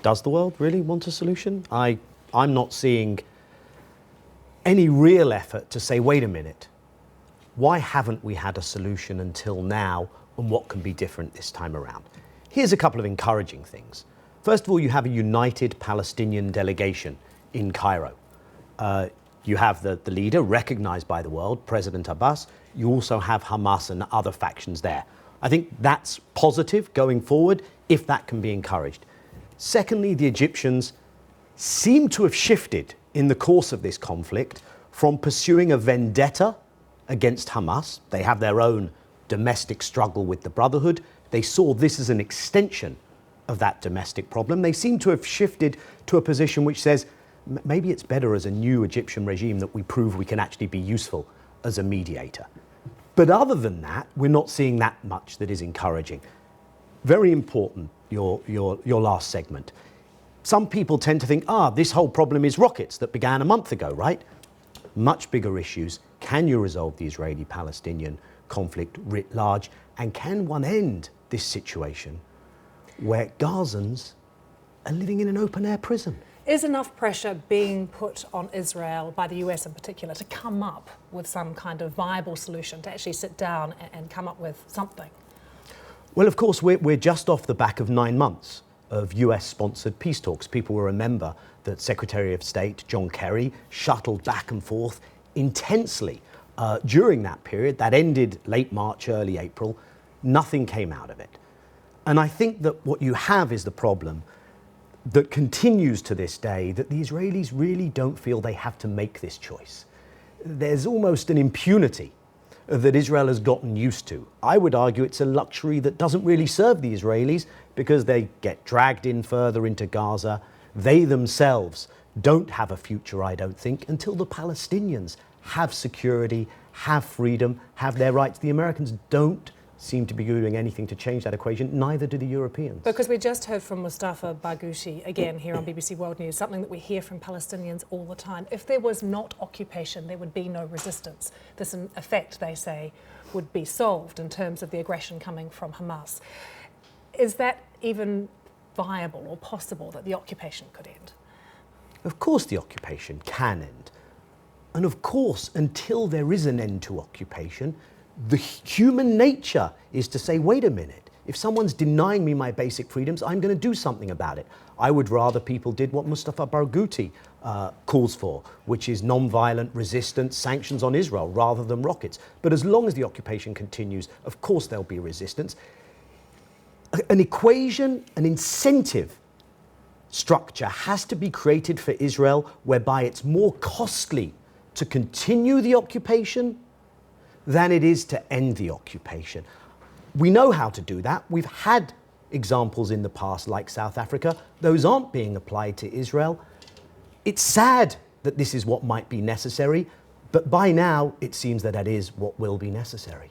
Does the world really want a solution? I'm not seeing any real effort to say, wait a minute, why haven't we had a solution until now, and what can be different this time around? Here's a couple of encouraging things. First of all, you have a united Palestinian delegation in Cairo. You have the leader recognized by the world, President Abbas. You also have Hamas and other factions there. I think that's positive going forward if that can be encouraged. Secondly, the Egyptians seem to have shifted in the course of this conflict from pursuing a vendetta against Hamas. They have their own domestic struggle with the Brotherhood. They saw this as an extension of that domestic problem. They seem to have shifted to a position which says maybe it's better as a new Egyptian regime that we prove we can actually be useful as a mediator. But other than that, we're not seeing that much that is encouraging. Very important, your last segment. Some people tend to think, this whole problem is rockets that began a month ago, right? Much bigger issues. Can you resolve the Israeli-Palestinian conflict writ large? And can one end this situation where Gazans are living in an open-air prison? Is enough pressure being put on Israel, by the US in particular, to come up with some kind of viable solution, to actually sit down and come up with something? Well, of course, we're just off the back of 9 months of US-sponsored peace talks. People will remember that Secretary of State John Kerry shuttled back and forth intensely during that period. That ended late March, early April. Nothing came out of it. And I think that what you have is the problem that continues to this day, that the Israelis really don't feel they have to make this choice. There's almost an impunity that Israel has gotten used to. I would argue it's a luxury that doesn't really serve the Israelis because they get dragged in further into Gaza. They themselves don't have a future, I don't think, until the Palestinians have security, have freedom, have their rights. The Americans don't seem to be doing anything to change that equation, neither do the Europeans. Because we just heard from Mustafa Barghouti, again here on BBC World News, something that we hear from Palestinians all the time. If there was not occupation, there would be no resistance. This, in effect, they say, would be solved in terms of the aggression coming from Hamas. Is that even viable or possible that the occupation could end? Of course the occupation can end. And of course, until there is an end to occupation, the human nature is to say, wait a minute, if someone's denying me my basic freedoms, I'm going to do something about it. I would rather people did what Mustafa Barghouti calls for, which is non-violent resistance, sanctions on Israel rather than rockets. But as long as the occupation continues, of course there'll be resistance. An equation, an incentive structure has to be created for Israel whereby it's more costly to continue the occupation than it is to end the occupation. We know how to do that. We've had examples in the past like South Africa. Those aren't being applied to Israel. It's sad that this is what might be necessary, but by now it seems that that is what will be necessary.